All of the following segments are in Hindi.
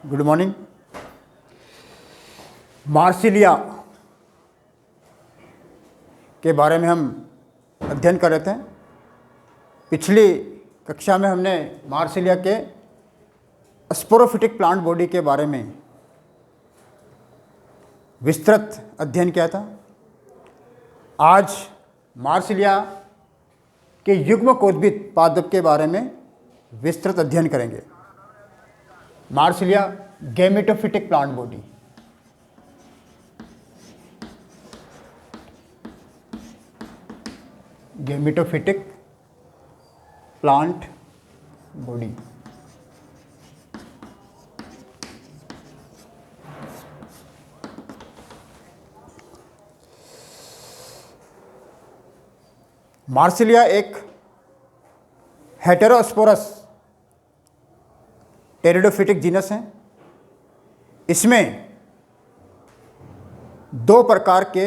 Good morning. मार्सिलिया के बारे में हम अध्ययन कर रहे थे। पिछली कक्षा में हमने मार्सिलिया के स्पोरोफिटिक प्लांट बॉडी के बारे में विस्तृत अध्ययन किया था। आज मार्सिलिया के युग्मकोद्भिद पादप के बारे में विस्तृत अध्ययन करेंगे। Marsilea gametophytic plant body. Gametophytic plant body. Marsilea एक हेटेरोस्पोरस टेरिडोफिटिक जीनस है। इसमें दो प्रकार के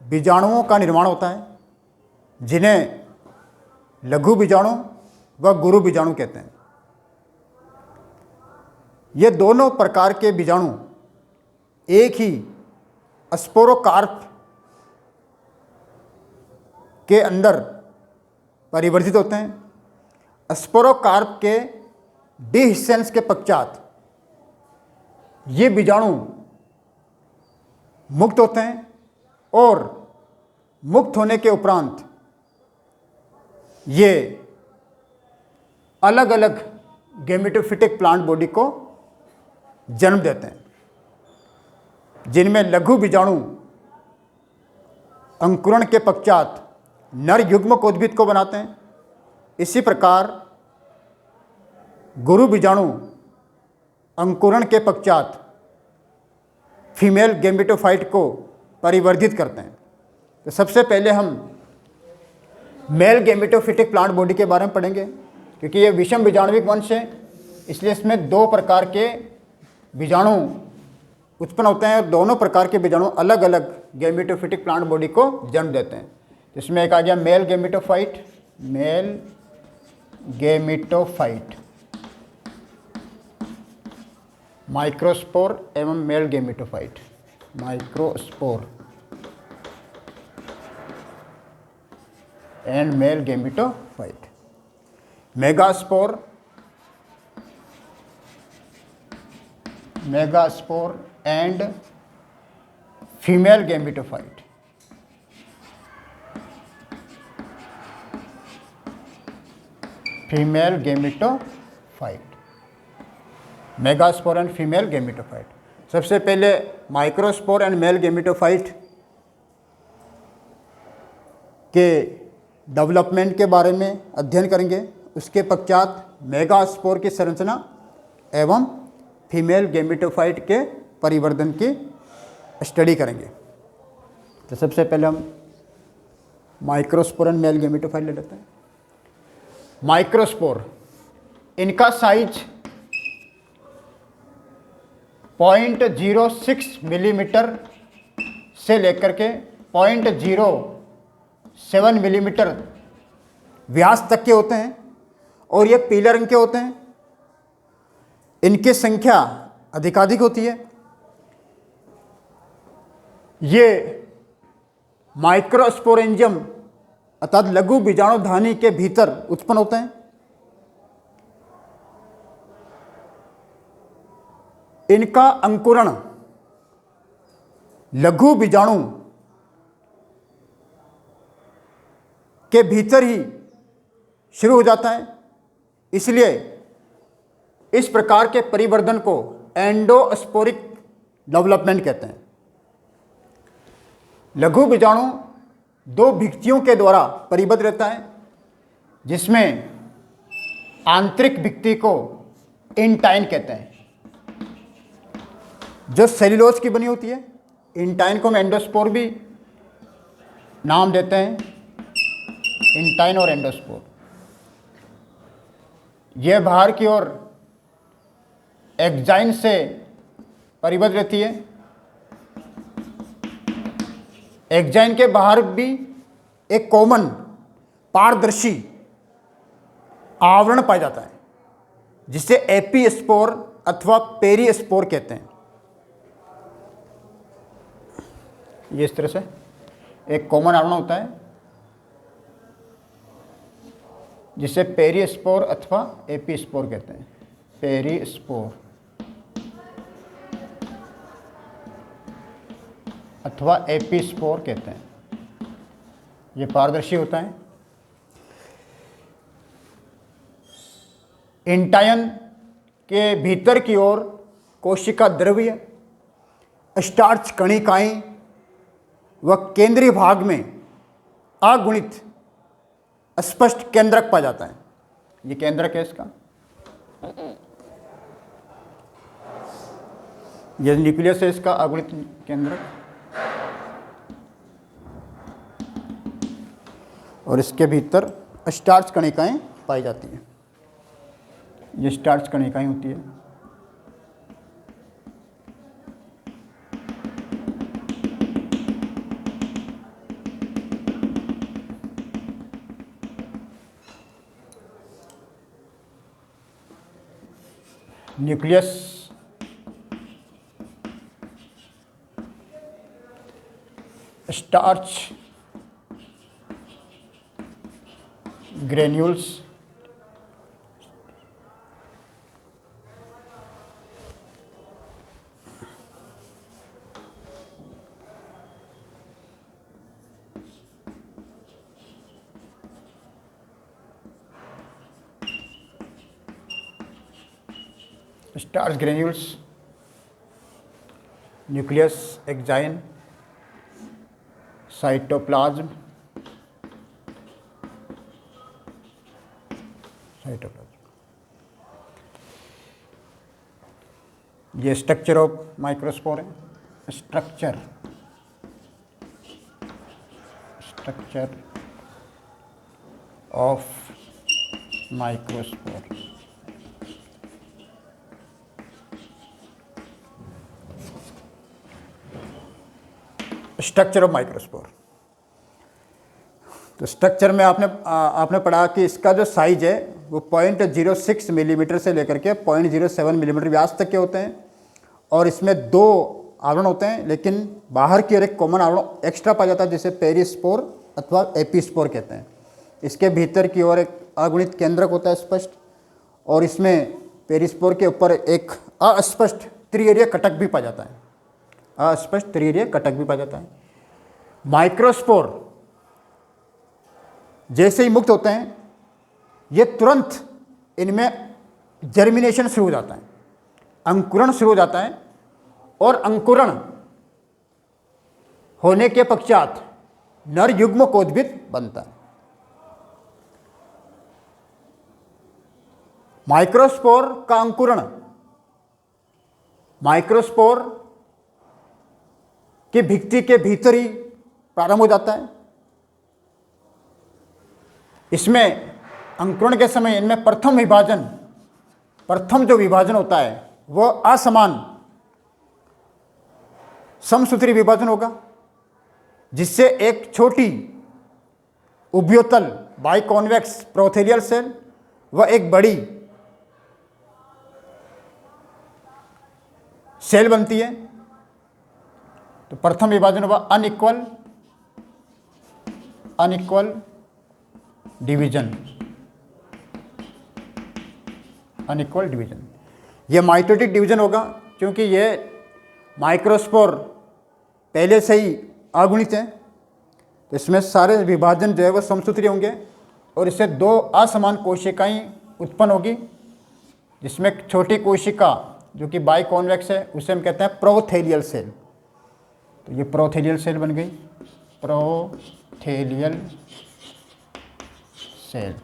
बीजाणुओं का निर्माण होता है, जिन्हें लघु बीजाणु व गुरु बीजाणु कहते हैं। ये दोनों प्रकार के बीजाणु एक ही स्पोरोकार्प के अंदर परिवर्तित होते हैं। स्पोरोकार्प के डिहिसेंस के पश्चात ये बीजाणु मुक्त होते हैं और मुक्त होने के उपरांत ये अलग अलग गैमेटोफिटिक प्लांट बॉडी को जन्म देते हैं, जिनमें लघु बीजाणु अंकुरण के पश्चात नर युग्मकोद्भिद को बनाते हैं। इसी प्रकार गुरु बीजाणु अंकुरण के पश्चात फीमेल गैमेटोफाइट को परिवर्धित करते हैं। तो सबसे पहले हम मेल गैमेटोफिटिक प्लांट बॉडी के बारे में पढ़ेंगे, क्योंकि ये विषम बीजाणुविक वंश है, इसलिए इसमें दो प्रकार के बीजाणु उत्पन्न होते हैं और दोनों प्रकार के बीजाणु अलग अलग गैमेटोफिटिक प्लांट बॉडी को जन्म देते हैं। इसमें एक आ गया male gametophyte, male gametophyte, microspore एवं male gametophyte, microspore and male gametophyte, megaspore, megaspore and female gametophyte, female gametophyte, megaspore and female gametophyte. सबसे पहले माइक्रोस्पोर एंड मेल गैमेटोफाइट के डेवलपमेंट के बारे में अध्ययन करेंगे। उसके पश्चात मेगास्पोर की संरचना एवं फीमेल गैमेटोफाइट के परिवर्धन की स्टडी करेंगे। तो सबसे पहले हम माइक्रोस्पोर एंड मेल गैमेटोफाइट ले लेते हैं। माइक्रोस्पोर, इनका साइज 0.06 मिलीमीटर से लेकर के 0.07 मिलीमीटर व्यास तक के होते हैं और ये पीले रंग के होते हैं। इनकी संख्या अधिकाधिक होती है। ये माइक्रोस्पोरेंजियम अर्थात लघु बीजाणुधानी के भीतर उत्पन्न होते हैं। इनका अंकुरण लघु बीजाणु के भीतर ही शुरू हो जाता है, इसलिए इस प्रकार के परिवर्धन को एंडोस्पोरिक डेवलपमेंट कहते हैं। लघु बीजाणु दो भित्तियों के द्वारा परिबद्ध रहता है, जिसमें आंतरिक भित्ति को इंटाइन कहते हैं, जो सेल्यूलोज की बनी होती है। इंटाइन को हम एंडोस्पोर भी नाम देते हैं, इंटाइन और एंडोस्पोर। यह बाहर की ओर एक्जाइन से परिबद्ध रहती है। एक्जाइन के बाहर भी एक कॉमन पारदर्शी आवरण पाया जाता है, जिसे एपी स्पोर अथवा पेरिस्पोर कहते हैं। ये इस तरह से एक कॉमन आवरण होता है जिसे पेरिस्पोर अथवा एपिस्पोर कहते हैं। पेरिस्पोर अथवा एपिस्पोर कहते हैं। ये पारदर्शी होता है। इंटायन के भीतर की ओर कोशिका द्रव्य, स्टार्च कणिकाएं व केंद्रीय भाग में अगुणित स्पष्ट केंद्रक पाया जाता है। ये केंद्रक है इसका। ये न्यूक्लियस है इसका अगुणित केंद्रक, और इसके भीतर स्टार्च कणिकाएं पाई जाती हैं। ये स्टार्च कणिकाएं होती है। Nucleus starch granules starch granules, nucleus exine, cytoplasm, ये स्ट्रक्चर ऑफ माइक्रोस्पोर है। Structure of microspore. Structure of microspore. तो स्ट्रक्चर में आपने पढ़ा कि इसका जो साइज है वो 0.06 मिलीमीटर से लेकर के 0.07 मिलीमीटर व्यास तक के होते हैं, और इसमें 2 आवरण होते हैं, लेकिन बाहर की ओर एक कॉमन आवरण एक्स्ट्रा पाया जाता है जिसे पेरिस्पोर अथवा एपिस्पोर कहते हैं। इसके भीतर की ओर एक अगुणित केंद्रक होता है स्पष्ट, और इसमें पेरिस्पोर के ऊपर एक अस्पष्ट त्रिएरीय कटक भी पाया जाता है। अस्पष्ट त्रिएरीय कटक भी पाया जाता है। माइक्रोस्पोर जैसे ही मुक्त होते हैं, ये तुरंत इनमें जर्मिनेशन शुरू हो जाता है, अंकुरण शुरू हो जाता है, और अंकुरण होने के पश्चात नर युग्मकोद्भिद बनता है। माइक्रोस्पोर का अंकुरण माइक्रोस्पोर की भित्ति के भीतर ही प्रारंभ हो जाता है। इसमें अंकुरण के समय इनमें प्रथम जो विभाजन होता है वह असमान समसूत्री विभाजन होगा, जिससे एक छोटी उभयोतल बाइकॉन्वेक्स प्रोथेलियल सेल व एक बड़ी सेल बनती है। तो प्रथम विभाजन हुआ अनइक्वल डिवीजन। यह माइटोटिक डिवीजन होगा, क्योंकि यह माइक्रोस्पोर पहले से ही अगुणित है। तो इसमें सारे विभाजन जो है वह समसूत्री होंगे, और इससे 2 असमान कोशिकाएं उत्पन्न होगी, जिसमें एक छोटी कोशिका जो कि बाइकॉन्वेक्स है उसे हम कहते हैं प्रोथेलियल सेल। तो ये प्रोथेलियल सेल बन गई, प्रोथेलियल सेल।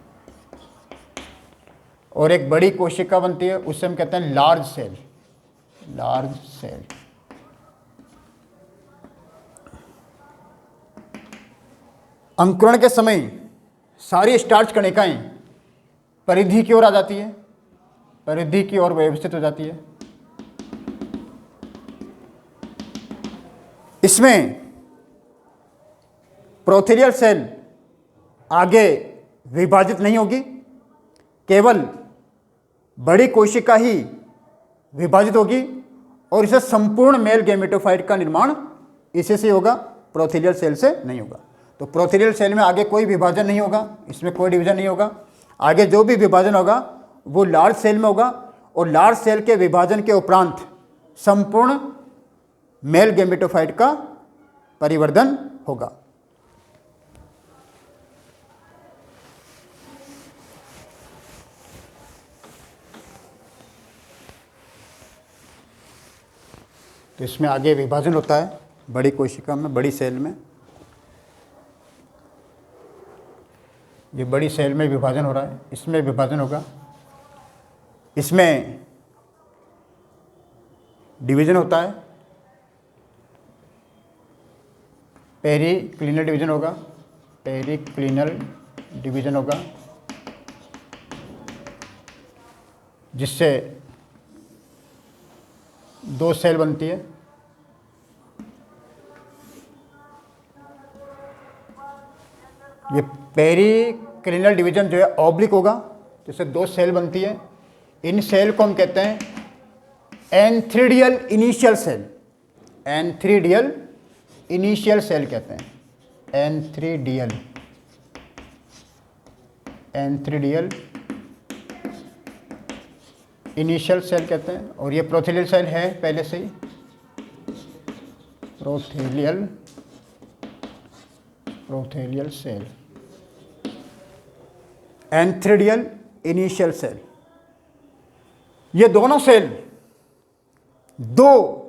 और एक बड़ी कोशिका बनती है, उसे हम कहते हैं लार्ज सेल। अंकुरण के समय सारी स्टार्च कणिकाएं परिधि की ओर आ जाती है, परिधि की ओर व्यवस्थित हो जाती है। इसमें प्रोथेलियल सेल आगे विभाजित नहीं होगी, केवल बड़ी कोशिका ही विभाजित होगी और इसे संपूर्ण मेल गैमेटोफाइट का निर्माण इसी से होगा, प्रोथेलियल सेल से नहीं होगा। तो प्रोथेलियल सेल में आगे कोई विभाजन नहीं होगा, इसमें कोई डिवीजन नहीं होगा। आगे जो भी विभाजन होगा वो लार्ज सेल में होगा और लार्ज सेल के विभाजन के उपरांत संपूर्ण मेल गैमेटोफाइट का परिवर्धन होगा। तो इसमें आगे विभाजन होता है बड़ी कोशिका में, बड़ी सेल में। ये बड़ी सेल में विभाजन हो रहा है, इसमें विभाजन होगा, इसमें डिवीजन होता है, पेरिक्लिनल डिवीजन होगा, पेरिक्लिनल डिवीजन होगा, जिससे 2 सेल बनती है। ये पेरिक्लिनल डिवीजन जो है ऑब्लिक होगा, जिससे 2 सेल बनती है। इन सेल को हम कहते हैं antheridial initial cell, antheridial initial cell कहते हैं, एंथ्रीडियल इनिशियल सेल कहते हैं। और ये प्रोथेलियल सेल है पहले से ही, प्रोथेलियल सेल, एंथ्रीडियल इनिशियल सेल। ये दोनों सेल 2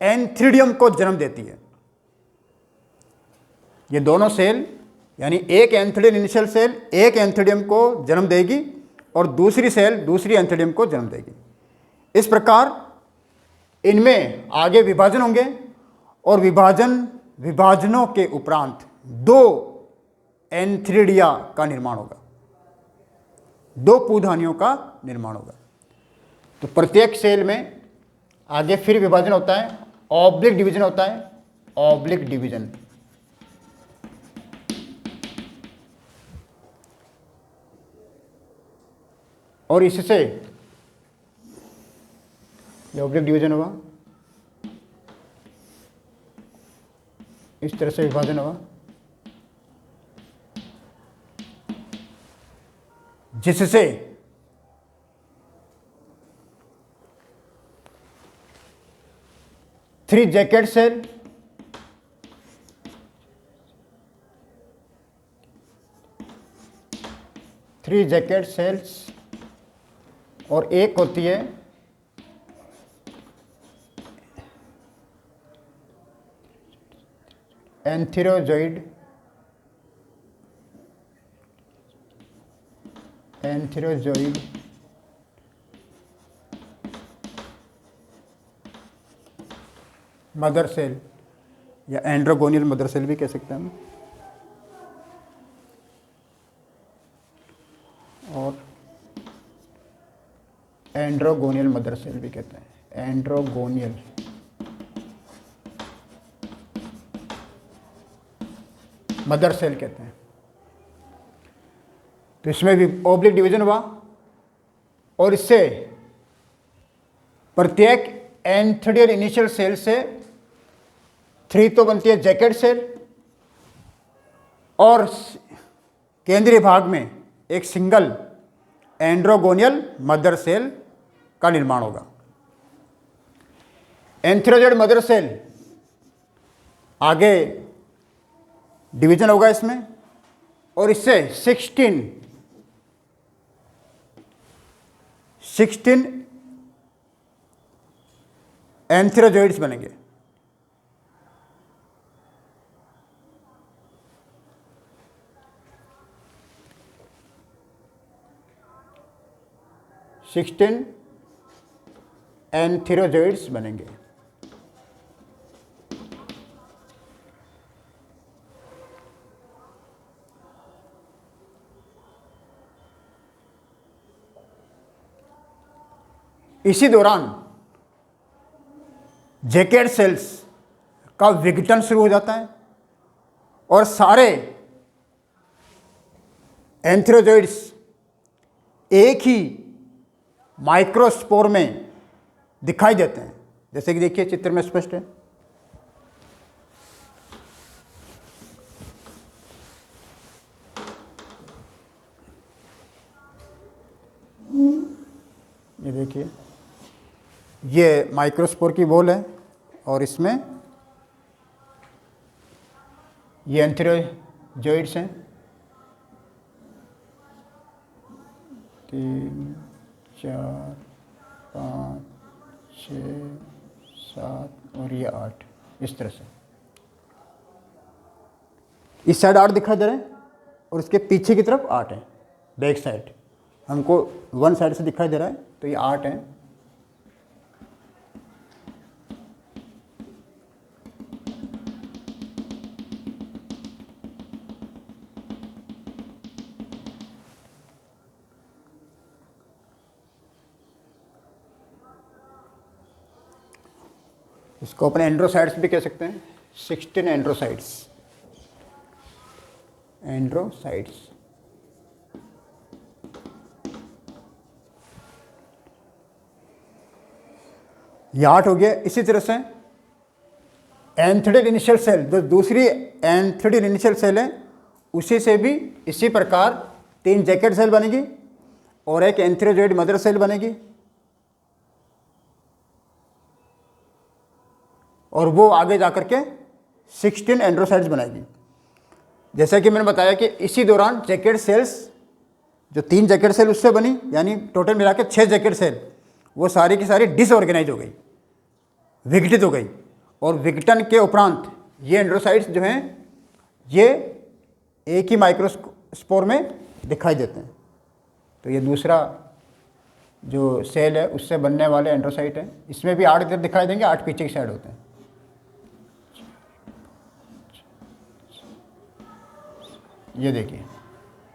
एंथ्रीडियम को जन्म देती है। ये दोनों सेल यानी एक एंथ्रीडियल इनिशियल सेल एक एंथ्रीडियम को जन्म देगी और दूसरी सेल दूसरी एंथ्रीडियम को जन्म देगी। इस प्रकार इनमें आगे विभाजन होंगे और विभाजनों के उपरांत 2 एंथ्रीडिया का निर्माण होगा, 2 पूधानियों का निर्माण होगा। तो प्रत्येक सेल में आगे फिर विभाजन होता है, ऑब्लिक डिवीजन होता है, ऑब्लिक डिवीजन। और इससे ये ऑब्लिक डिवीजन होगा, इस तरह से विभाजन होगा, जिससे three jacket cell, three jacket cells और एक होती है एंथेरोजॉइड, मदर सेल या एंड्रोगोनियल मदर सेल भी कह सकते हैं हम। और एंड्रोगोनियल मदर सेल भी कहते हैं, एंड्रोगोनियल मदर सेल कहते हैं। तो इसमें भी ऑब्लिक डिवीजन हुआ और इससे प्रत्येक एंथ्रीडियल इनिशियल सेल से 3 तो बनती है जैकेट सेल और केंद्रीय भाग में एक सिंगल एंड्रोगोनियल मदर सेल का निर्माण होगा। एंथ्रोजॉइड मदर सेल आगे डिवीजन होगा इसमें और इससे 16 एंथ्रोजॉइड्स बनेंगे। एंथ्रोजॉइड्स बनेंगे। इसी दौरान जैकेट सेल्स का विघटन शुरू हो जाता है और सारे एंथ्रोजॉइड्स एक ही माइक्रोस्पोर में दिखाई देते हैं, जैसे कि देखिए चित्र में स्पष्ट है। ये देखिए, ये माइक्रोस्पोर की वॉल है और इसमें ये एंथेरोजोइड्स हैं, 3, 4, 5, 6, 7 और ये 8, इस तरह से। इस साइड 8 दिखाई दे रहे हैं और इसके पीछे की तरफ 8 है, बैक साइड हमको वन साइड से दिखाई दे रहा है, तो ये 8 है। इसको अपने एंड्रोसाइड्स भी कह सकते हैं, 16 एंड्रोसाइड्स। ये 8 हो गया। इसी तरह से एंथ्रेडियल इनिशियल सेल, जो दूसरी एंथ्रेडियल इनिशियल सेल है, उसी से भी इसी प्रकार 3 जैकेट सेल बनेगी और एक एंथेरोजोइड मदर सेल बनेगी, और वो आगे जाकर के 16 एंड्रोसाइड्स बनाएगी। जैसा कि मैंने बताया कि इसी दौरान जैकेट सेल्स, जो 3 जैकेट सेल उससे बनी, यानी टोटल मिला के 6 जैकेट सेल, वो सारी की सारी डिसऑर्गेनाइज हो गई, विघटित हो गई। और विघटन के उपरांत ये एंड्रोसाइड्स जो हैं, ये एक ही माइक्रोस्पोर में दिखाई देते हैं। तो ये दूसरा जो सेल है उससे बनने वाले एंड्रोसाइट हैं। इसमें भी 8 इधर दिखाई देंगे, 8 पीछे की साइड होते हैं। ये देखिए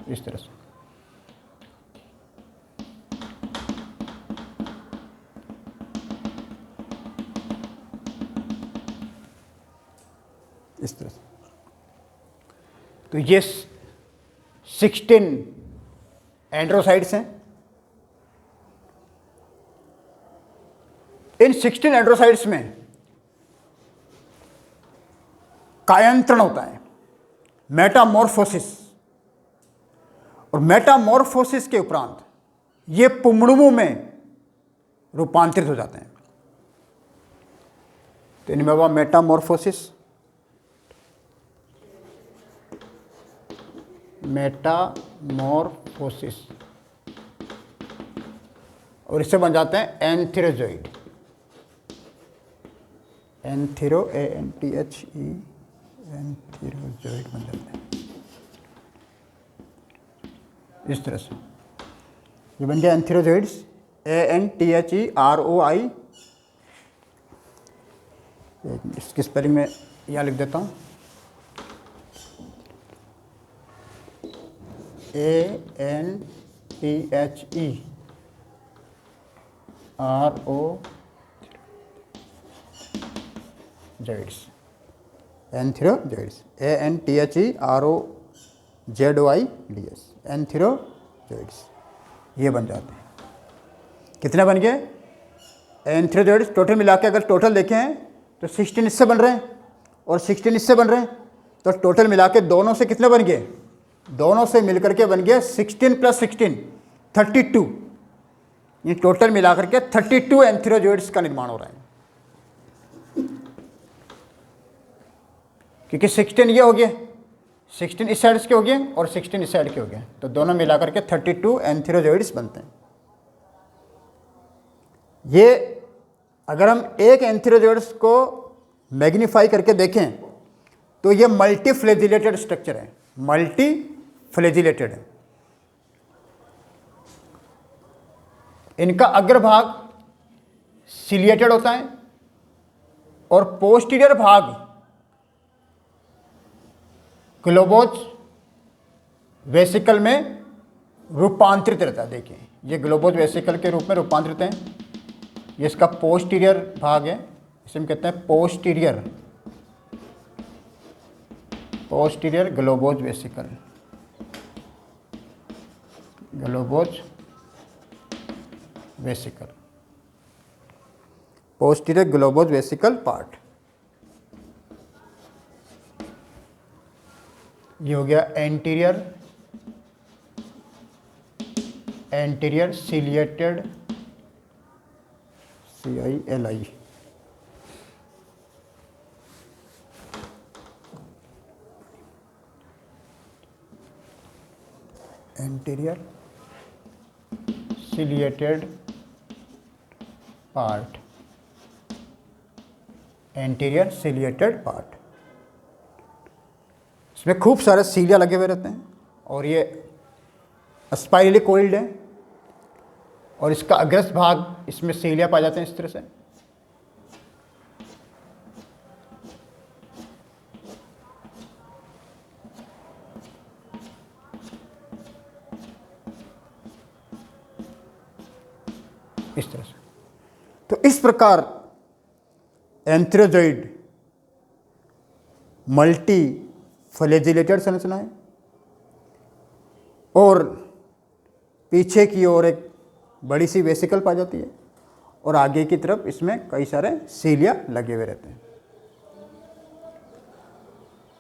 इस तरह से। इस तरह से तो ये 16 एंड्रोसाइट्स हैं। इन 16 एंड्रोसाइट्स में कायांतरण होता है, मेटामॉर्फोसिस, और मेटामॉर्फोसिस के उपरांत ये पुंगड़ुओं में रूपांतरित हो जाते हैं। तो इनमें हुआ मेटामॉर्फोसिस, और इससे बन जाते हैं एंथेरोजोइड, एंथेरोजोइड बन जाते हैं इस तरह से। ये बन गया एंथेरोजोइड्स, ANTHEROI। इसकी स्पेलिंग में यहाँ लिख देता हूँ, ANTHEROJOIDS, एंथेरोजोइड्स, ANTHEROZOIDS, एंथेरोजोइड्स। ये बन जाते हैं। कितने बन गए एंथेरोजोइड्स? टोटल मिला के अगर टोटल देखें तो 16 इससे बन रहे हैं और 16 इससे बन रहे हैं, तो टोटल मिला के दोनों से कितने बन गए? दोनों से मिलकर के बन गया 16 + 16 32। ये टोटल मिलाकर के 32 एंथेरोजोइड्स का निर्माण हो रहा है। क्योंकि 16 ये हो गया, 16 इस साइड के हो गए और 16 इस साइड के हो गए, तो दोनों मिलाकर के 32 एंथेरोजोइड्स बनते हैं। ये अगर हम एक एंथेरोजोइड्स को मैग्नीफाई करके देखें तो ये मल्टीफ्लैजिलेटेड स्ट्रक्चर है, मल्टीफ्लैजिलेटेड है। इनका अग्रभाग सिलिएटेड होता है और पोस्टीरियर भाग ग्लोबोज वेसिकल में रूपांतरित रहता है। देखिए ये ग्लोबोज वेसिकल के रूप में रूपांतरित है। ये इसका पोस्टीरियर भाग है, इसे हम कहते हैं posterior globose vesicle, globose vesicle. Posterior globose vesicle part. ये हो गया anterior ciliated CILI। Anterior ciliated part, anterior ciliated part. इसमें खूब सारे सीलिया लगे हुए रहते हैं और ये स्पाइरली कोइल्ड है और इसका अग्रस्त भाग, इसमें सीलिया पाए जाते हैं इस तरह से। इस तरह से। तो इस प्रकार एंथ्रोजॉइड मल्टी फ्लैजिलेटेड संरचना है और पीछे की ओर एक बड़ी सी वेसिकल पाई जाती है और आगे की तरफ इसमें कई सारे सीलिया लगे हुए रहते हैं।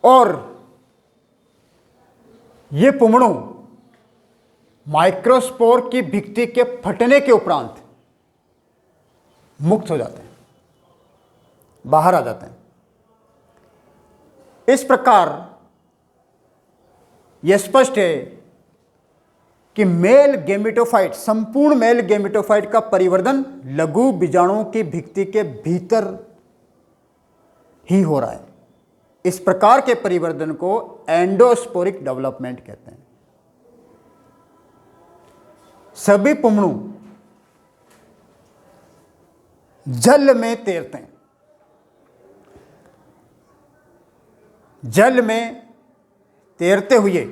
और ये पुमड़ू माइक्रोस्पोर की भित्ति के फटने के उपरांत मुक्त हो जाते हैं, बाहर आ जाते हैं। इस प्रकार यह स्पष्ट है कि मेल गेमेटोफाइट, संपूर्ण मेल गेमेटोफाइट का परिवर्धन लघु बीजाणुओं की भित्ति के भीतर ही हो रहा है। इस प्रकार के परिवर्तन को एंडोस्पोरिक डेवलपमेंट कहते हैं। सभी पुमड़ू जल में तैरते हैं, जल में तैरते हुए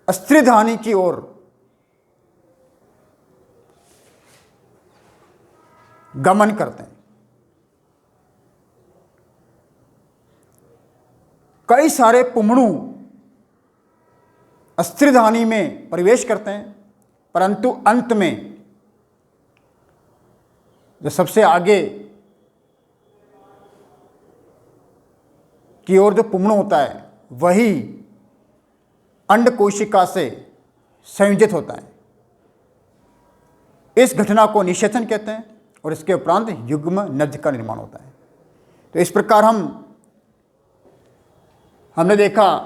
अस्त्रिधानी की ओर गमन करते हैं। कई सारे पुमड़ू अस्त्रिधानी में प्रवेश करते हैं, परंतु अंत में जो सबसे आगे की ओर जो पुमड़ू होता है वही अंड कोशिका से संयोजित होता है। इस घटना को निषेचन कहते हैं और इसके उपरांत युग्म नज का निर्माण होता है। तो इस प्रकार हमने देखा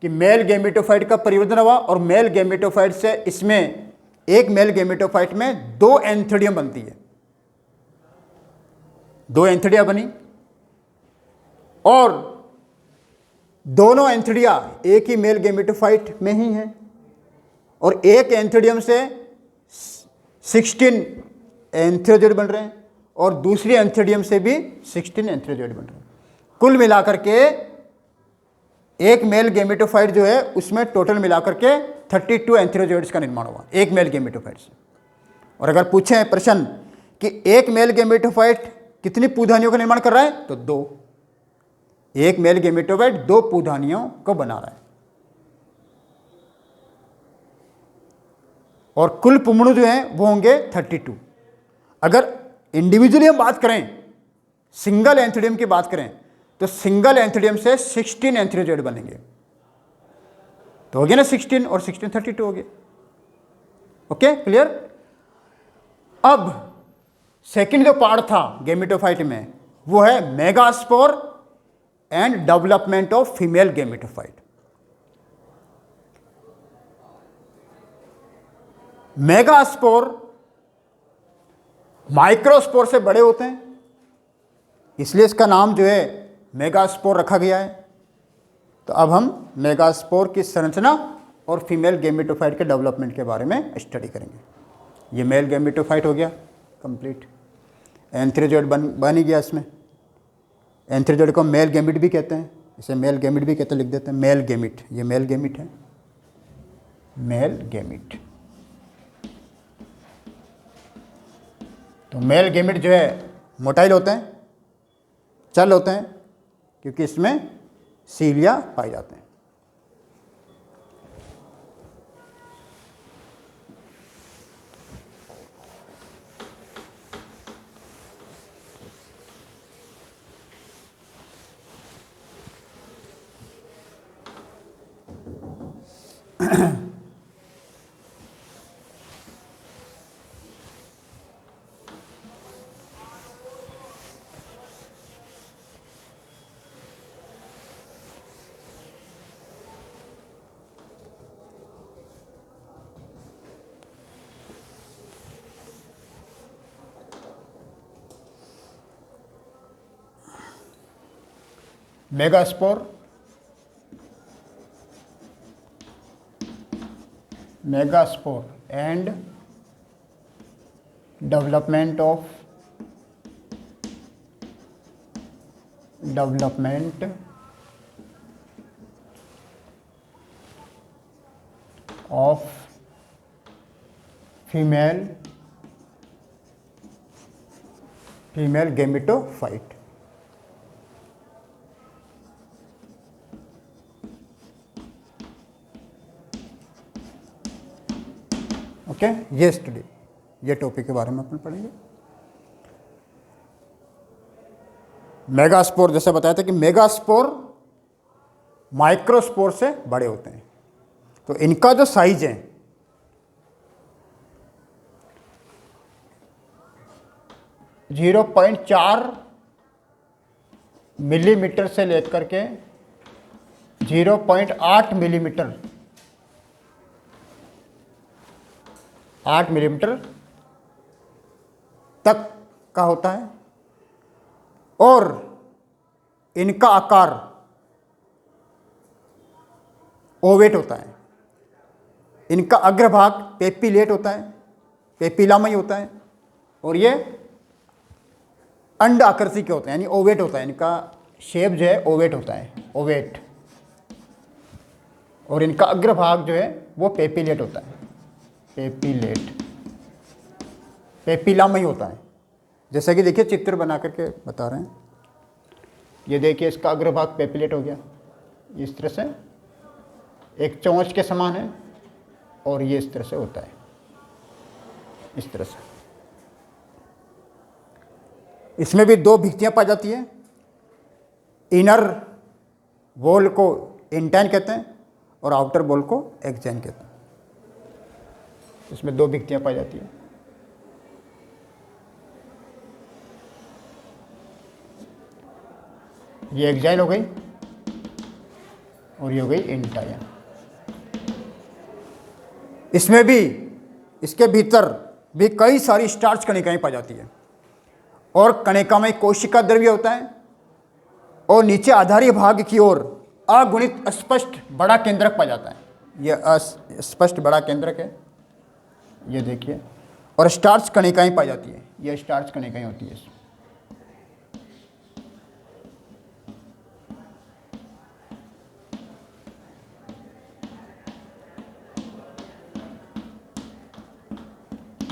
कि मेल गैमेटोफाइट का परिवर्तन हुआ और मेल गैमेटोफाइट से इसमें एक मेल गैमेटोफाइट में 2 एंथिडियम बनती है, 2 एंथिडिया बनी और दोनों एंथिडिया एक ही मेल गैमेटोफाइट में ही हैं और एक एंथिडियम से 16 एंथ्रोजोइड बन रहे हैं और दूसरी एंथिडियम से भी 16 एंथ्रोजोइड बन रहे हैं। कुल मिलाकर के एक मेल गैमेटोफाइट जो है उसमें टोटल मिलाकर के 32 एंथ्रोजोइड्स का निर्माण हुआ एक मेल गैमेटोफाइट से। और अगर पूछें प्रश्न कि एक मेल गैमेटोफाइट कितनी पूधानियों का निर्माण कर रहा है, तो 2। एक मेल गैमेटोफाइट 2 पूधानियों को बना रहा है और कुल पुमड़ू जो हैं वो होंगे 32। अगर इंडिविजुअली हम बात करें, सिंगल एंथिडियम की बात करें, तो सिंगल एंथिडियम से 16 एंथ्रोजोइड बनेंगे, तो हो गया ना 16 और 16 32 हो गए। Okay, clear. अब सेकंड जो पार्ट था गैमेटोफाइट में वो है megaspore and development of female gametophyte. Megaspore microspore से बड़े होते हैं, इसलिए इसका नाम जो है मेगास्पोर रखा गया है। तो अब हम मेगास्पोर की संरचना और फीमेल गैमेटोफाइट के डेवलपमेंट के बारे में स्टडी करेंगे। ये मेल गैमेटोफाइट हो गया कंप्लीट, एंथ्रोजोइड बन ही गया। इसमें एंथ्रोजोइड को मेल गैमिट भी कहते हैं, इसे मेल गैमिट भी कहते हैं, लिख देते हैं मेल गैमिट। ये मेल गैमिट है, मेल गैमिट। तो मेल गैमिट जो है मोटाइल होते हैं, चल होते हैं, क्योंकि इसमें सीलिया पाए जाते हैं। Megaspore, and development of female gametophyte. Okay, ये स्टडी, ये टॉपिक के बारे में अपन पढ़ेंगे। मेगास्पोर, जैसे बताया था कि मेगास्पोर माइक्रोस्पोर से बड़े होते हैं, तो इनका जो साइज है 0.4 मिलीमीटर से लेकर के 0.8 मिलीमीटर, 8 मिलीमीटर तक का होता है, और इनका आकार ओवेट होता है। इनका अग्रभाग पेपिलेट होता है, पेपिलामय होता है, और ये अंड आकृति के होते हैं, यानी ओवेट होता है। इनका शेप जो है ओवेट होता है, ओवेट। और इनका अग्रभाग जो है वो पेपिलेट होता है, पेपिलामय होता है। जैसा कि देखिए चित्र बना करके बता रहे हैं, ये देखिए इसका अग्रभाग पेपिलेट हो गया, इस तरह से एक चोंच के समान है, और ये इस तरह से होता है, इस तरह से। इसमें भी दो भित्तियां पाई जाती है। इनर वॉल को इंटाइन कहते हैं और आउटर वॉल को एक्जाइन कहते हैं। इसमें दो भित्तियां पाई जाती है। ये एक्जाइन हो गई और ये हो गई इंटाइन। इसमें भी, इसके भीतर भी कई सारी स्टार्च कणिकाएं पाई जाती है, और कणिका में कोशिका द्रव्य होता है, और नीचे आधारी भाग की ओर अगुणित स्पष्ट बड़ा केंद्रक पाया जाता है। यह स्पष्ट बड़ा केंद्रक है, ये देखिए, और स्टार्च कणिकाएं पाई जाती है। ये स्टार्च कणिकाएं होती है।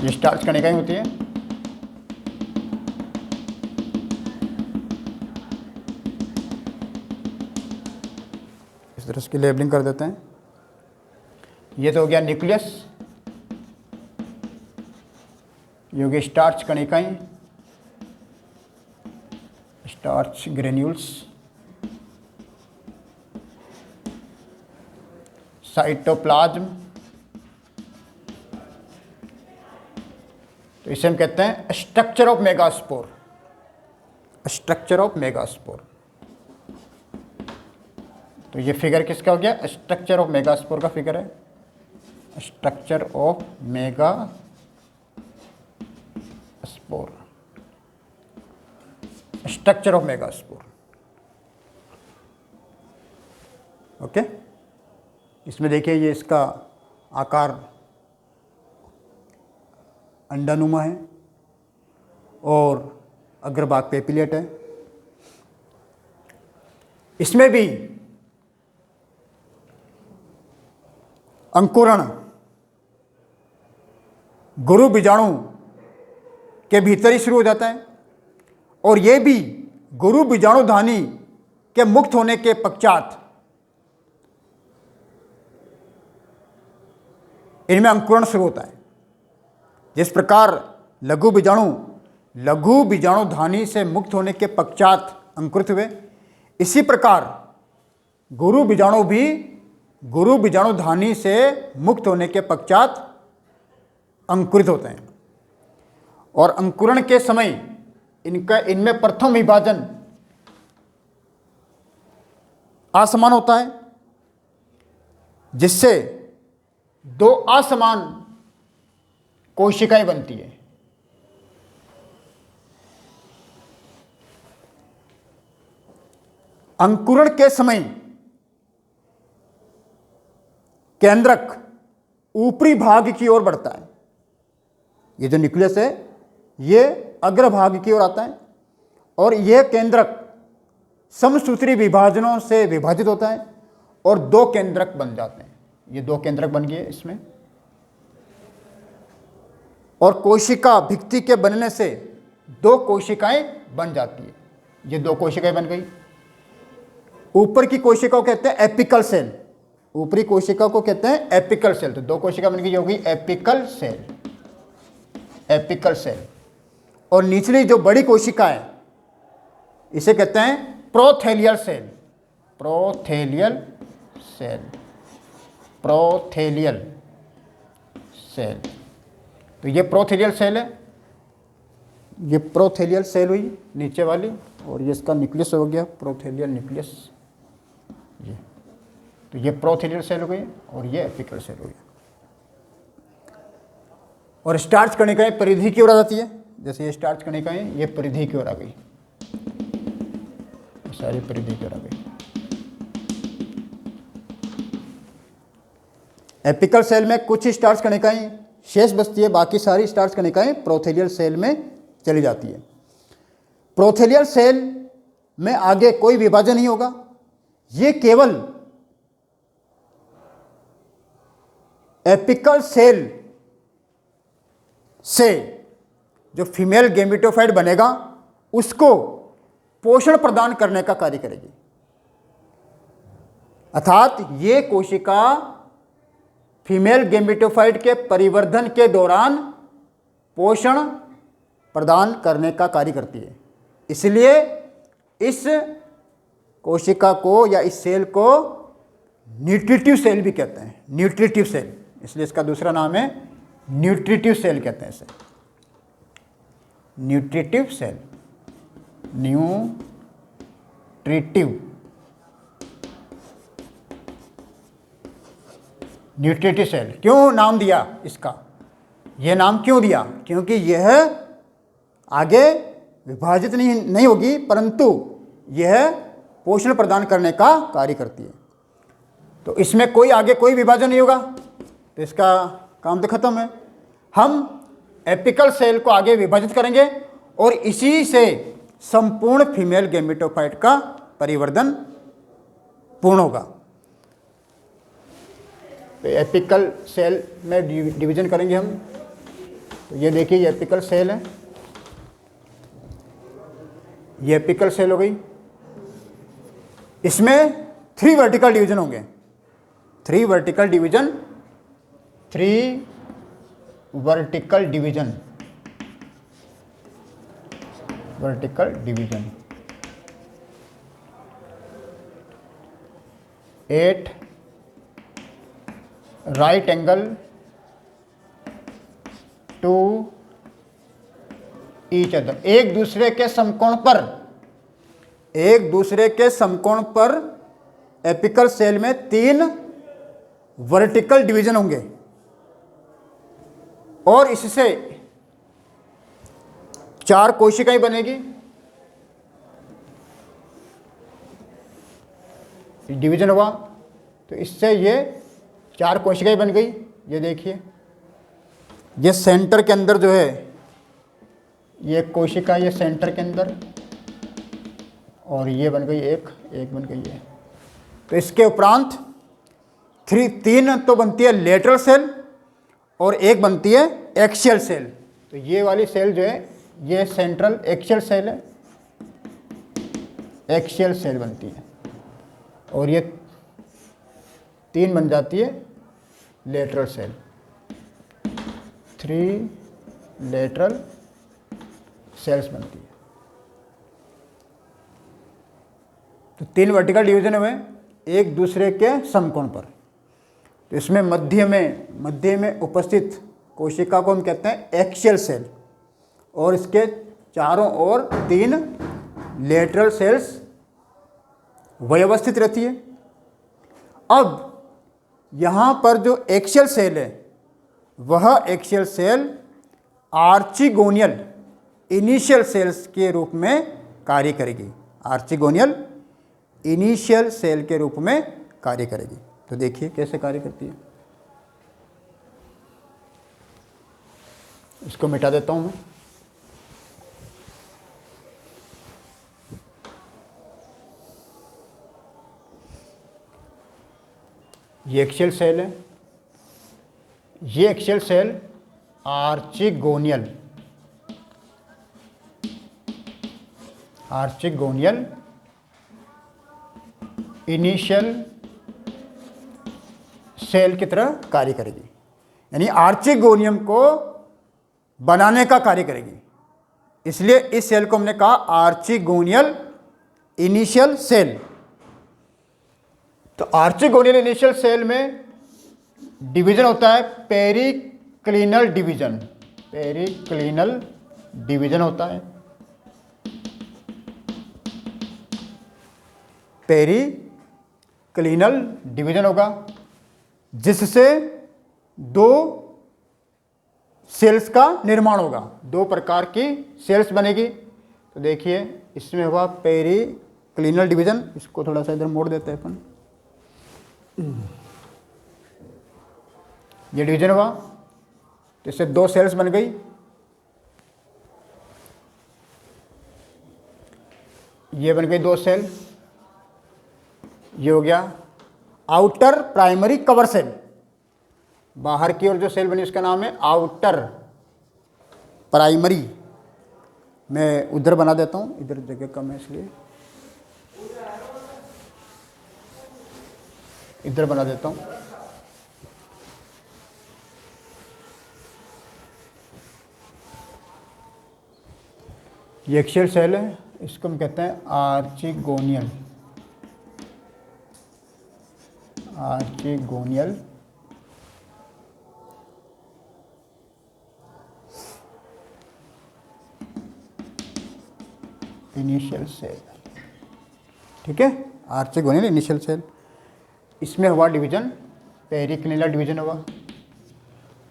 ये स्टार्च कणिकाएं होती है। इस तरह इसकी लेबलिंग कर देते हैं। ये तो हो गया न्यूक्लियस, ये हो गई स्टार्च कणिकाएं, स्टार्च ग्रेन्यूल्स, साइटोप्लाज्म, तो इसे हम कहते हैं structure of megaspore, structure of megaspore. तो ये फिगर किसका हो गया? स्ट्रक्चर ऑफ मेगास्पोर का फिगर है, structure of megaspore, structure of megaspore. Okay, इसमें देखिए ये इसका आकार अंडानुमा है, और अग्रभाग पेपिलेट है। इसमें भी अंकुरण गुरु बीजाणु के भीतर ही शुरू हो जाता है, और ये भी गुरु बीजाणुधानी के मुक्त होने के पश्चात इनमें अंकुरण शुरू होता है। जिस प्रकार लघु बीजाणुधानी से मुक्त होने के पश्चात अंकुरित हुए, इसी प्रकार गुरु बीजाणु भी गुरु बीजाणुधानी से मुक्त होने के पश्चात अंकुरित होते हैं और अंकुरण के समय इनमें प्रथम विभाजन असमान होता है, जिससे दो असमान कोशिकाएं बनती है। अंकुरण के समय केंद्रक ऊपरी भाग की ओर बढ़ता है। ये जो न्यूक्लियस है ये अग्रभाग की ओर आता है और यह केंद्रक समसूत्री विभाजनों से विभाजित होता है और दो केंद्रक बन जाते हैं। ये दो केंद्रक बन गए इसमें, और कोशिका भित्ति के बनने से दो कोशिकाएं बन जाती है। ये दो कोशिकाएं बन गई। ऊपर की कोशिका को कहते हैं एपिकल सेल, ऊपरी कोशिका को कहते हैं एपिकल सेल। तो दो कोशिका बन गई, ये होगी एपिकल सेल, एपिकल सेल। और निचली जो बड़ी कोशिका है इसे कहते हैं प्रोथेलियल सेल, प्रोथेलियल सेल, प्रोथेलियल सेल। तो ये प्रोथेलियल सेल है, ये प्रोथेलियल सेल हुई नीचे वाली, और ये इसका न्यूक्लियस हो गया प्रोथेलियल न्यूक्लियस। ये तो ये प्रोथेलियल सेल हो गई और ये एपिकल सेल हो गया। और स्टार्च कणिकाएं परिधि की ओर आ जाती है। जैसे ये स्टार्च कणिकाएं ये परिधि की ओर आ गई, सारी परिधि की ओर आ गई। एपिकल सेल में कुछ स्टार्च कणिकाएं शेष बचती है, बाकी सारी स्टार्च कणिकाएं प्रोथेलियल सेल में चली जाती है। प्रोथेलियल सेल में आगे कोई विभाजन नहीं होगा, ये केवल एपिकल सेल से जो फीमेल गैमेटोफाइट बनेगा उसको पोषण प्रदान करने का कार्य करेगी। अर्थात ये कोशिका फीमेल गैमेटोफाइट के परिवर्धन के दौरान पोषण प्रदान करने का कार्य करती है। इसलिए इस कोशिका को या इस सेल को न्यूट्रिटिव सेल भी कहते हैं, न्यूट्रिटिव सेल। इसलिए इसका दूसरा नाम है न्यूट्रिटिव सेल कहते हैं इसे, nutritive cell, nutritive, nutritive cell. क्यों नाम दिया इसका, यह नाम क्यों दिया? क्योंकि यह आगे विभाजित नहीं होगी, परंतु यह पोषण प्रदान करने का कार्य करती है। तो इसमें कोई आगे कोई विभाजन नहीं होगा, तो इसका काम तो खत्म है। हम एपिकल सेल को आगे विभाजित करेंगे और इसी से संपूर्ण फीमेल गैमेटोफाइट का परिवर्धन पूर्ण होगा। तो एपिकल सेल में डिवीजन करेंगे हम। तो ये देखिए ये एपिकल सेल है, ये एपिकल सेल हो गई। इसमें 3 वर्टिकल डिवीजन होंगे, 3 vertical division, 3 vertical division, vertical division, 8 right angle to each other. एक दूसरे के समकोण पर, एक दूसरे के समकोण पर एपिकल सेल में 3 वर्टिकल डिवीजन होंगे और इससे 4 कोशिकाएं बनेगी। डिवीजन हुआ तो इससे ये 4 कोशिकाएं बन गई। ये देखिए ये सेंटर के अंदर जो है ये कोशिका, ये सेंटर के अंदर, और ये बन गई एक बन गई है। तो इसके उपरांत 3 तो बनती है लेटरल सेल और एक बनती है एक्सियल सेल। तो ये वाली सेल जो है ये सेंट्रल एक्सियल सेल है, एक्सियल सेल बनती है, और ये 3 बन जाती है लेटरल सेल, 3 लेटरल सेल्स बनती है। तो 3 वर्टिकल डिवीजन हुए एक दूसरे के समकोण पर, तो इसमें मध्य में उपस्थित कोशिका को हम कहते हैं एक्सियल सेल, और इसके चारों ओर 3 लेटरल सेल्स व्यवस्थित रहती है। अब यहाँ पर जो एक्सियल सेल है वह एक्सियल सेल आर्चिगोनियल इनिशियल सेल्स के रूप में कार्य करेगी, आर्चिगोनियल इनिशियल सेल के रूप में कार्य करेगी। तो देखिए कैसे कार्य करती है। इसको मिटा देता हूँ मैं। ये एक्सियल सेल है, ये एक्सियल सेल आर्चिगोनियल इनिशियल सेल की तरह कार्य करेगी, यानी आर्चिगोनियम को बनाने का कार्य करेगी। इसलिए इस सेल को हमने कहा आर्चिगोनियल इनिशियल सेल। तो आर्चिगोनियल इनिशियल सेल में डिवीजन होता है पेरिक्लिनल डिवीजन, पेरिक्लिनल डिवीजन होता है। पेरिक्लिनल डिवीजन होगा जिससे 2 सेल्स का निर्माण होगा, 2 प्रकार की सेल्स बनेगी। तो देखिए इसमें हुआ पेरिक्लिनल डिवीजन। इसको थोड़ा सा इधर मोड़ देते हैं अपन। ये डिवीजन हुआ तो इससे 2 सेल्स बन गई। ये बन गई 2 सेल। ये हो गया आउटर प्राइमरी कवर सेल। बाहर की ओर जो सेल बनी उसका नाम है आउटर प्राइमरी। मैं उधर बना देता हूँ, इधर जगह कम है इसलिए इधर बना देता हूँ। ये एक्सियल सेल है, इसको हम कहते हैं आर्चिगोनियल इनिशियल सेल। ठीक है, आर्चिगोनियल इनिशियल सेल। इसमें हुआ डिवीजन, पेरिक्लिनल डिवीजन हुआ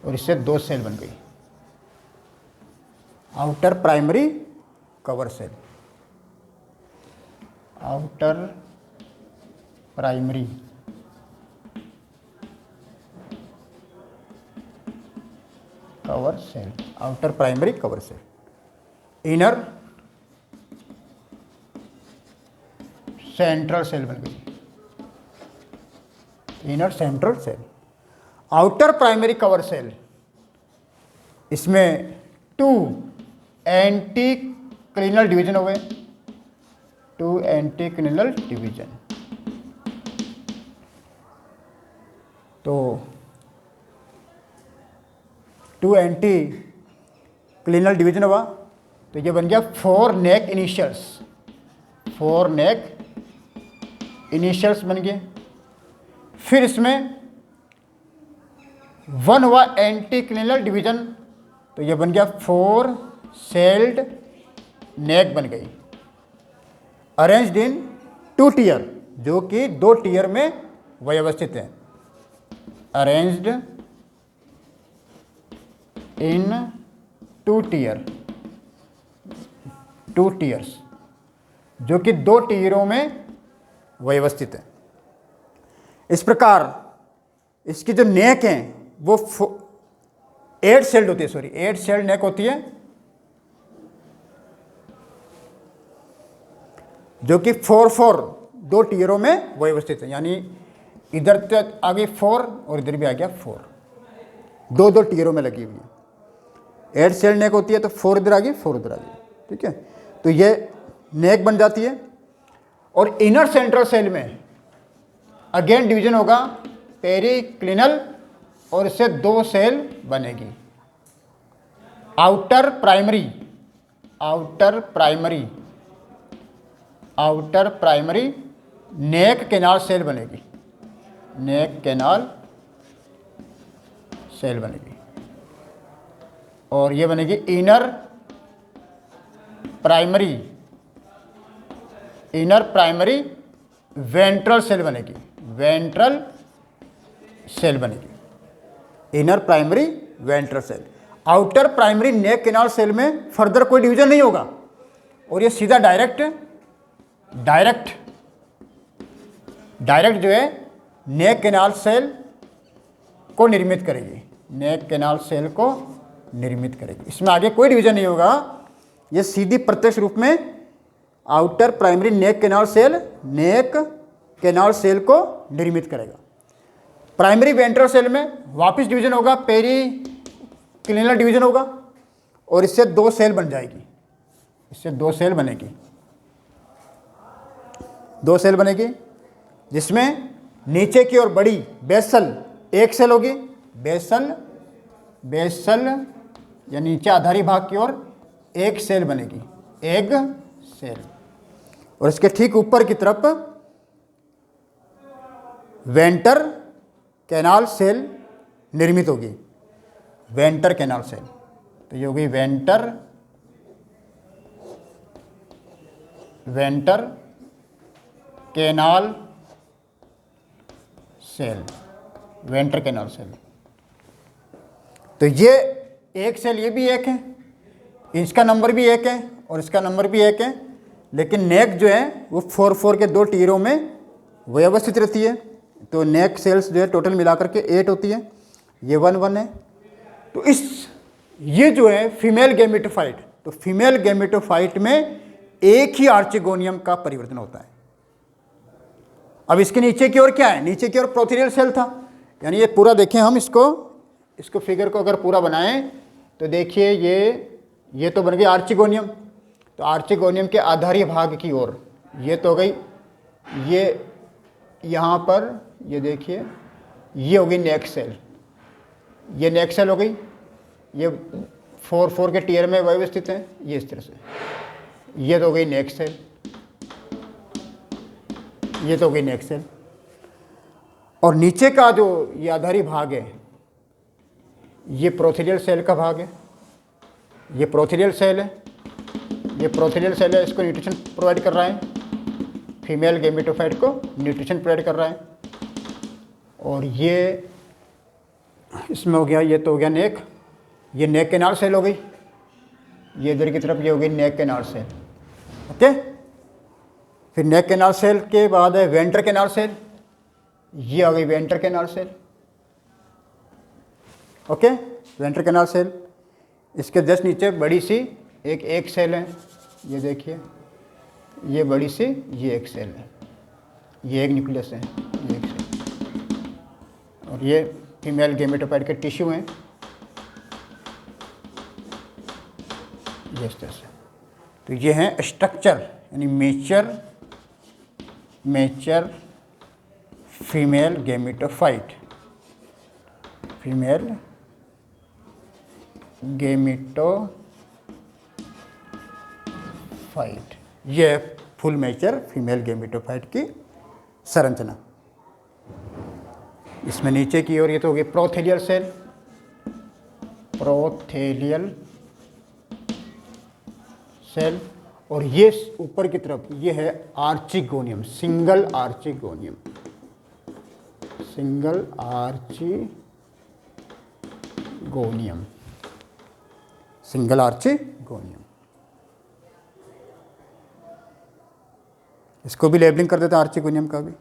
और इससे 2 सेल बन गई, outer primary cover cell, outer primary cover cell, outer primary cover cell, inner central cell बन गई, inner central cell. Outer primary cover cell, इसमें 2 एंटीक्लिनल डिवीजन हो गए, 2 एंटीक्लिनल डिवीजन। तो 2 एंटीक्लिनल डिवीजन हुआ तो ये बन गया 4 नेक इनिशियल्स, 4 नेक इनिशियल्स बन गए। फिर इसमें 1 हुआ एंटीक्लिनल डिवीजन तो ये बन गया 4 सेल्ड नेक बन गई, अरेंज्ड इन 2 टीयर, जो कि 2 टीयर में व्यवस्थित है, अरेंज्ड इन 2 टीयर, 2 टीयर्स, जो कि 2 टीयरों में व्यवस्थित है। इस प्रकार इसकी जो नेक हैं वो 8 सेल्ड होती है, 8 सेल्ड नेक होती है, जो कि 4 2 टीयरों में व्यवस्थित है। यानी इधर तक आ गई 4 और इधर भी आ गया 4, 2 टीयरों में लगी हुई है। 8 सेल्ड नेक होती है तो 4 इधर आ गई, 4 उधर आ गई। ठीक है, तो ये नेक बन जाती है। और इनर सेंट्रल सेल में अगेन डिवीजन होगा पेरिक्लिनल और इससे 2 सेल बनेगी, outer primary, outer primary, outer primary neck canal cell बनेगी, नेक कैनाल सेल बनेगी, और ये बनेगी इनर प्राइमरी वेंट्रल सेल बनेगी, वेंट्रल सेल बनेगी, inner primary ventral cell. Outer primary neck canal cell में फर्दर कोई डिवीजन नहीं होगा, और ये सीधा डायरेक्ट जो है नेक कैनाल सेल को निर्मित करेगी, नेक कैनाल सेल को निर्मित करेगी। इसमें आगे कोई डिवीजन नहीं होगा, ये सीधी प्रत्यक्ष रूप में outer primary neck canal cell को निर्मित करेगा। प्राइमरी वेंट्रल सेल में वापस डिवीजन होगा, पेरिक्लिनल डिवीजन होगा, और इससे 2 सेल बन जाएगी, इससे 2 सेल बनेगी, 2 सेल बनेगी, जिसमें नीचे की ओर बड़ी बेसल 1 सेल होगी, बेसल या नीचे आधारी भाग की ओर 1 सेल बनेगी, 1 सेल, और इसके ठीक ऊपर की तरफ वेंटर कैनाल सेल निर्मित होगी, वेंटर कैनाल सेल। तो ये होगी venter canal cell, venter canal cell. तो ये 1 सेल, ये भी 1 है, इसका नंबर भी 1 है और इसका नंबर भी 1 है, लेकिन नेक जो है वो 4 के 2 टीरों में व्यवस्थित रहती है। तो नेक सेल्स जो है टोटल मिलाकर के 8 होती है, ये 1 है। तो ये जो है फीमेल गैमेटोफाइट, तो फीमेल गैमेटोफाइट में एक ही आर्चिगोनियम का परिवर्तन होता है। अब इसके नीचे की ओर क्या है, नीचे की ओर प्रोथेलियल सेल था, यानी ये पूरा देखें हम इसको फिगर को अगर पूरा बनाएं तो देखिए ये तो बन गई आर्चिगोनियम। तो आर्चिगोनियम के आधारी भाग की ओर ये तो हो गई, ये यहाँ पर ये देखिए ये हो गई नेक सेल, ये नेक सेल हो गई, ये 4 के टीयर में व्यवस्थित है, ये इस तरह से, ये तो हो गई नेक सेल, ये तो हो गई नेक सेल। और नीचे का जो ये आधारी भाग है ये प्रोथेलियल सेल का भाग है, ये प्रोथेलियल सेल है, ये प्रोथेलियल सेल है, इसको न्यूट्रिशन प्रोवाइड कर रहा है, फीमेल गैमेटोफाइट को न्यूट्रिशन प्रोवाइड कर रहा है। और ये इसमें हो गया, ये तो हो गया नेक, ये नेक कैनाल सेल हो गई, ये इधर की तरफ ये हो गई नेक कैनाल सेल। ओके, फिर नेक कैनाल सेल के बाद है वेंटर कैनाल सेल, ये आ गई venter canal cell. Okay, venter canal cell, इसके जस्ट नीचे बड़ी सी एक सेल है, ये देखिए, ये बड़ी सी ये एक सेल है, ये एक न्यूक्लियस है, ये एक सेल, और ये फीमेल गैमेटोफाइट के टिश्यू हैं, ये इस तरह से। तो ये हैं स्ट्रक्चर, यानी mature female gametophyte, female gametophyte, ये फुल मेचर फीमेल गैमेटोफाइट की संरचना। इसमें नीचे की ओर ये तो हो गई प्रोथेलियल सेल, प्रोथेलियल सेल, और ये ऊपर की तरफ ये है archegonium, single archegonium, single archegonium, single archegonium. इसको भी लेबलिंग कर देते हैं आर्चिगोनियम का भी।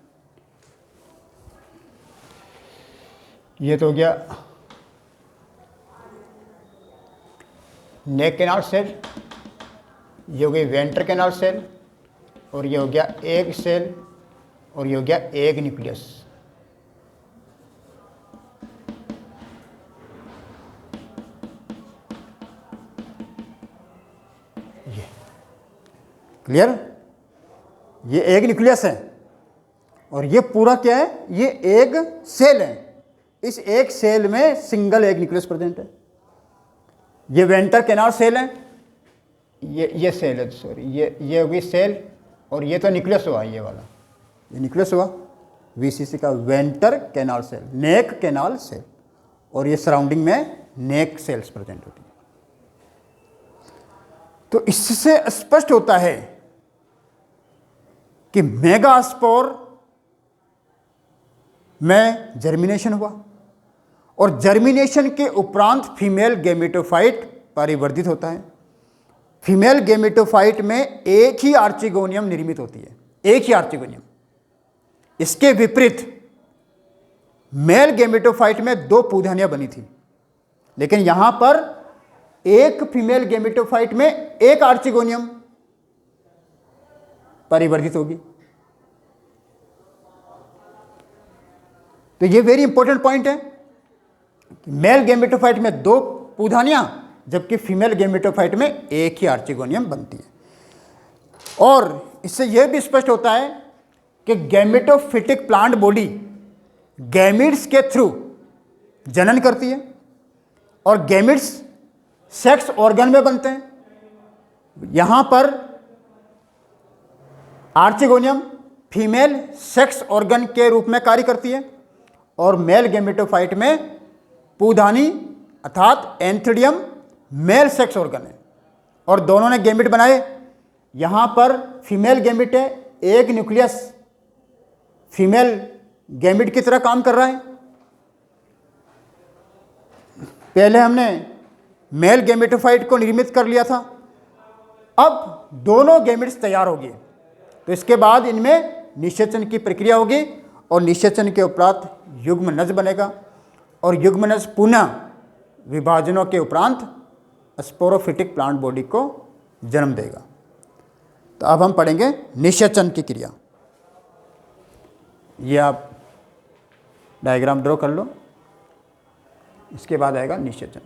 ये तो हो गया नेक कैनाल सेल, ये हो गई वेंटर कैनाल सेल, और ये हो गया एग सेल, और ये हो गया एग न्यूक्लियस। ये क्लियर, ये एग न्यूक्लियस है, और ये पूरा क्या है, ये एग सेल है। इस एक सेल में सिंगल एग न्यूक्लियस प्रेजेंट है। ये वेंटर कैनाल सेल है, ये सेल है, सॉरी, ये होगी सेल, और ये तो न्यूक्लियस हुआ, ये वाला ये न्यूक्लियस हुआ, वीसीसी का वेंटर कैनाल सेल, नेक कैनाल सेल। और ये सराउंडिंग में नेक सेल्स प्रेजेंट होती है। तो इससे स्पष्ट होता है कि मेगास्पोर में जर्मिनेशन हुआ और जर्मिनेशन के उपरांत फीमेल गैमेटोफाइट परिवर्धित होता है। फीमेल गैमेटोफाइट में एक ही आर्चिगोनियम निर्मित होती है, एक ही आर्चिगोनियम। इसके विपरीत मेल गैमेटोफाइट में 2 पूधानियां बनी थी, लेकिन यहां पर एक फीमेल गैमेटोफाइट में एक आर्चिगोनियम परिवर्धित होगी। तो ये वेरी इंपॉर्टेंट पॉइंट है कि मेल गैमेटोफाइट में 2 पूधानियां, जबकि फीमेल गैमेटोफाइट में एक ही आर्चिगोनियम बनती है। और इससे यह भी स्पष्ट होता है कि गैमेटोफिटिक प्लांट बॉडी गैमिड्स के थ्रू जनन करती है और गैमिड्स सेक्स ऑर्गन में बनते हैं। यहां पर आर्चिगोनियम फीमेल सेक्स ऑर्गन के रूप में कार्य करती है और मेल गैमेटोफाइट में पूधानी अर्थात एंथ्रिडियम मेल सेक्स ऑर्गन है और दोनों ने गैमिट बनाए। यहां पर फीमेल गैमिट है, एक न्यूक्लियस फीमेल गैमिट की तरह काम कर रहा है। पहले हमने मेल गैमेटोफाइट को निर्मित कर लिया था, अब दोनों गैमिट्स तैयार हो गए। तो इसके बाद इनमें निषेचन की प्रक्रिया होगी और निषेचन के उपरांत युग्मनज बनेगा और युग्मनज पुनः विभाजनों के उपरांत स्पोरोफिटिक प्लांट बॉडी को जन्म देगा। तो अब हम पढ़ेंगे निषेचन की क्रिया। ये आप डायग्राम ड्रॉ कर लो, इसके बाद आएगा निषेचन।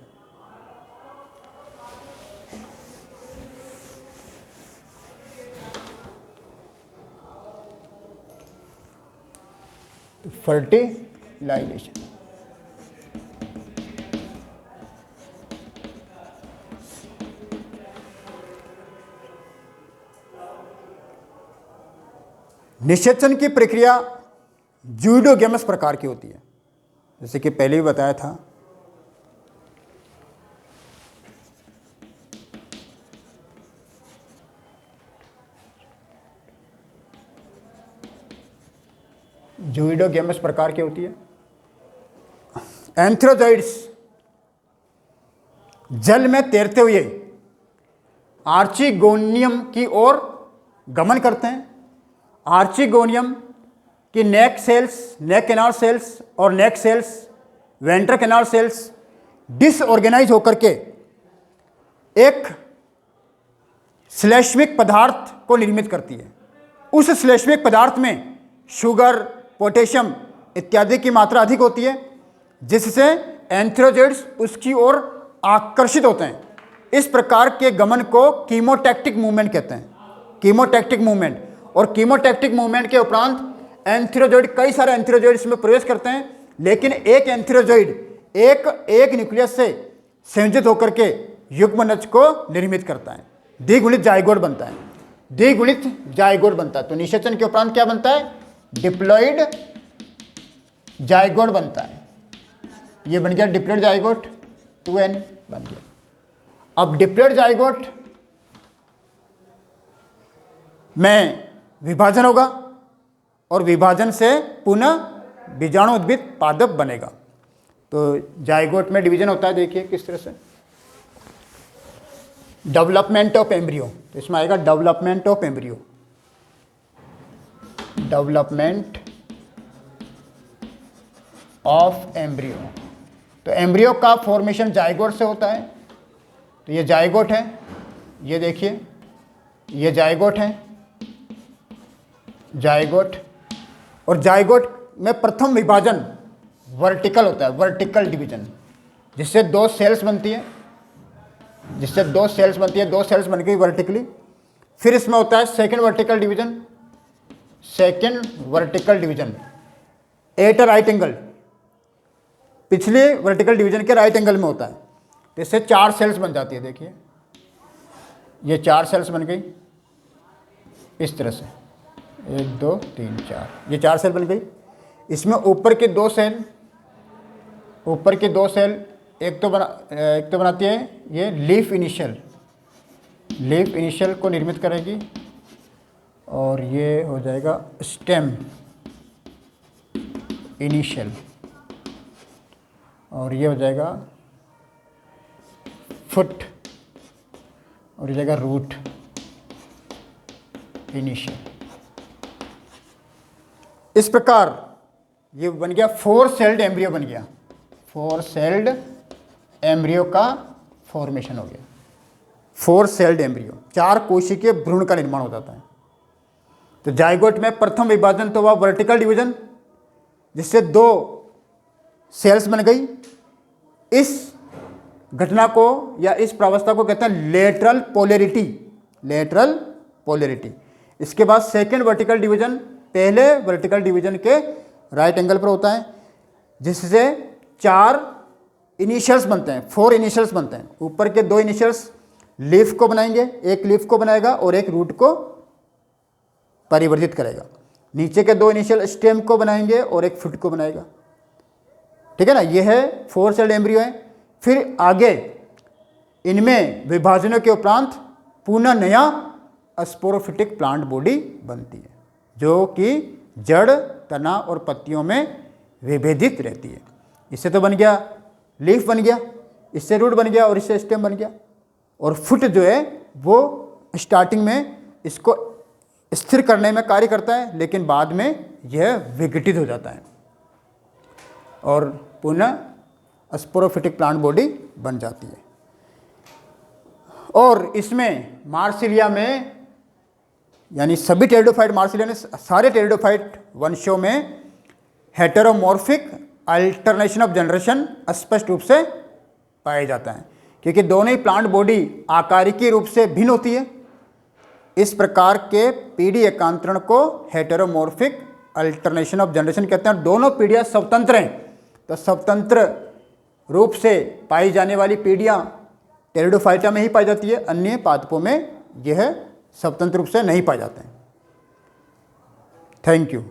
फर्टिलाइजेशन, निषेचन की प्रक्रिया ज़ूडोगेमस प्रकार की होती है, जैसे कि पहले भी बताया था। ज़ूडोगेमस प्रकार की होती है। एंथ्रोजॉइड्स जल में तैरते हुए आर्चिगोनियम की ओर गमन करते हैं। आर्चिगोनियम की neck cells, neck canal cells और neck cells, ventral canal cells disorganize होकर के एक श्लेष्मिक पदार्थ को निर्मित करती है। उस श्लेष्मिक पदार्थ में शुगर, पोटेशियम इत्यादि की मात्रा अधिक होती है, जिससे एंथ्रोजॉइड्स उसकी ओर आकर्षित होते हैं। इस प्रकार के गमन को कीमोटैक्टिक मूवमेंट कहते हैं, कीमोटैक्टिक मूवमेंट। और कीमोटैक्टिक मूवमेंट के उपरांत एंथ्रोजॉइड, कई सारे एंथ्रोजॉइड इसमें प्रवेश करते हैं, लेकिन एक एंथ्रोजॉइड एक न्यूक्लियस से संयोजित होकर के युग्मनज को निर्मित करता है, द्विगुणित जाइगोट बनता है, द्विगुणित जाइगोट बनता है। तो निषेचन के उपरांत क्या बनता है? डिप्लॉइड जाइगोट बनता है। ये बन गया डिप्लॉइड जाइगोट, 2n बन गया। अब डिप्लॉइड जाइगोट में विभाजन होगा और विभाजन से पुनः बीजाणु उद्भिद पादप बनेगा। तो जाइगोट में डिवीजन होता है, देखिए किस तरह से। डेवलपमेंट ऑफ एम्ब्रियो, तो इसमें आएगा development of embryo, development of embryo. तो एम्ब्रियो का फॉर्मेशन जाइगोट से होता है। तो ये जाइगोट है, ये देखिए ये जाइगोट है, जाइगोट। और जाइगोट में प्रथम विभाजन वर्टिकल होता है, वर्टिकल डिवीजन, जिससे 2 सेल्स बनती है, जिससे 2 सेल्स बनती है, 2 सेल्स बन गई वर्टिकली। फिर इसमें होता है second vertical division, second vertical division at a right angle, पिछले वर्टिकल डिवीजन के राइट एंगल में होता है। तो इससे 4 सेल्स बन जाती है। देखिए ये 4 सेल्स बन गई इस तरह से, 1 2 3 4, ये 4 सेल बन गई। इसमें ऊपर के 2 सेल ऊपर की दो सेल एक तो बनाती है ये लीफ इनिशियल को निर्मित करेगी, और ये हो जाएगा स्टेम इनिशियल, और ये हो जाएगा फुट, और ये जाएगा रूट इनिशियल। इस प्रकार ये बन गया 4 सेल्ड एम्ब्रियो बन गया, 4 सेल्ड एम्ब्रियो का फॉर्मेशन हो गया। 4 सेल्ड एम्ब्रियो, 4 कोशिकीय भ्रूण का निर्माण हो जाता है। तो जाइगोट में प्रथम विभाजन तो हुआ वर्टिकल डिवीजन, जिससे 2 सेल्स बन गई। इस घटना को या इस प्रावस्था को कहते हैं लेटरल पोलैरिटी। इसके बाद सेकेंड वर्टिकल डिवीजन पहले वर्टिकल डिवीजन के राइट एंगल पर होता है, जिससे 4 इनिशियल्स बनते हैं, 4 इनिशियल्स बनते हैं। ऊपर के 2 इनिशियल्स लीफ को बनाएंगे, एक लीफ को बनाएगा और एक रूट को परिवर्धित करेगा। नीचे के 2 इनिशियल स्टेम को बनाएंगे और एक फुट को बनाएगा। ठीक है ना, यह है 4 सेल्ड एम्ब्रियो है। फिर आगे इनमें विभाजनों के उपरांत पुनः नया स्पोरोफिटिक प्लांट बॉडी बनती है, जो कि जड़, तना और पत्तियों में विभेदित रहती है। इससे तो बन गया लीफ बन गया, इससे रूट बन गया और इससे स्टेम बन गया। और फुट जो है वो स्टार्टिंग में इसको स्थिर करने में कार्य करता है, लेकिन बाद में यह विघटित हो जाता है और पुनः स्पोरोफिटिक प्लांट बॉडी बन जाती है। और इसमें मार्सिलिया में, यानी सभी टेरिडोफाइट मार्सिलिया ने सारे टेरिडोफाइट वंशों में हेटेरोमॉर्फिक अल्टरनेशन ऑफ जनरेशन स्पष्ट रूप से पाया जाता है, क्योंकि दोनों ही प्लांट बॉडी आकारिकी रूप से भिन्न होती है। इस प्रकार के पीढ़ी एकांतरण को हेटेरोमॉर्फिक अल्टरनेशन ऑफ जनरेशन कहते हैं। दोनों पीढ़ियाँ स्वतंत्र हैं, तो स्वतंत्र रूप से पाई जाने वाली पीढ़ियाँ टेरिडोफाइटा में ही पाई जाती है, अन्य पादपों में यह स्वतंत्र रूप से नहीं पाए जाते हैं। Thank you.